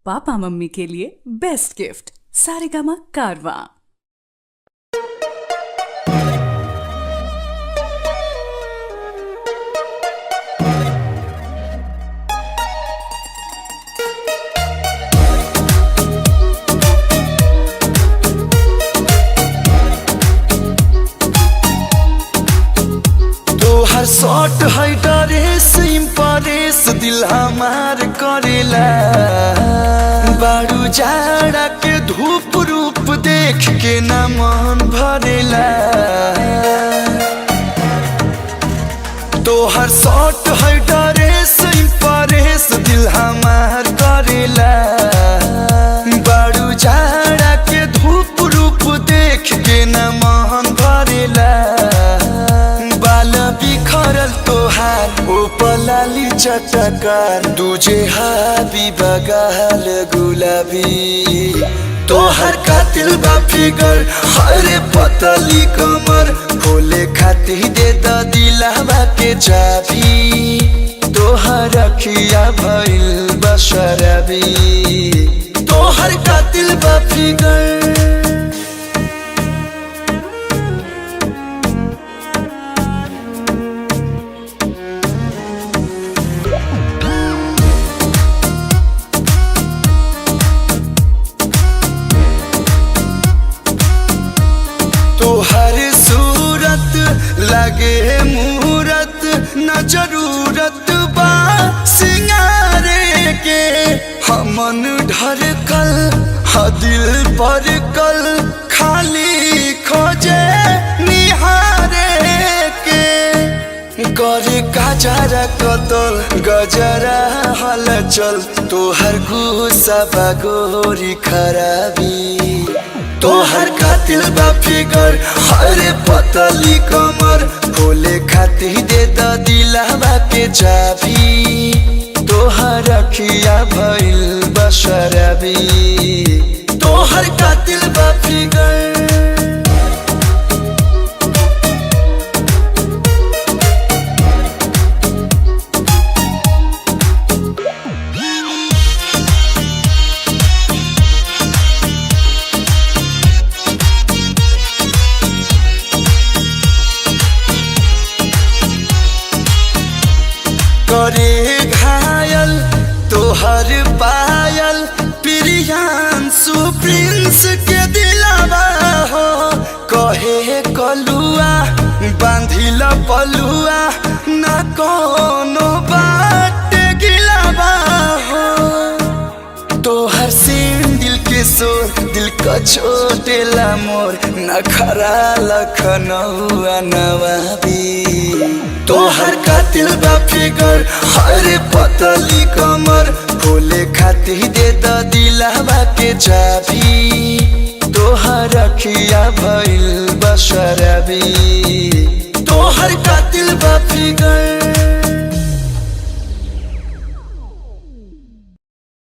Papa mummy के लिए best gift Saregama कारवां। Shot है ड्रेस इम्प्रेस दिल हमार करेला बारू जाड़ा के धूप रूप देख के न मन भरेला। तोहर शॉट है ड्रेस इम्प्रेस दिल हमार करेला बारू जाड़ा के धूप रूप देख के न मन भरेला। बिखरल तोहार उपलाली चटकार दूजे हाबी बगाल गुलाबी तोहर कातिल बा फिगर हरे पतली कमर खोले खाती दे द दिलवा के चाबी तोहर अखिया भइल बशरबी तोहर कातिल बा फिगर। तोहर सूरत लगे मूरत न जरूरत बा सिंगारे के हमन ढरकल ह दिल पर कल खाली खोजे निहारे के करे गजरा कतल गजरा हलचल तोहर गुस्सा बगोरी खराबी तोहर कातिल बा फिगर हरे पतली कमर खोले खाती दे द दिलवा के चाबी तोहर अखिया भइल बशरबी तोहर कातिल बा फिगर। करे घायल तोहर पायल प्रियांशु प्रिंस के दिलावा हो कहे कलुआ बांधिल पलुआ न कोनो बात गिलावा हो तोहर सीन दिल के सोर दिल का छोटेला मोर नखरा लखनऊआ नवाबी तोहर कातिल बा फिगर हरे पतली कमर खोले खाती दे द दिलवा के चाबी तोहर अखिया भइल बशरबी तोहर कातिल बा फिगर।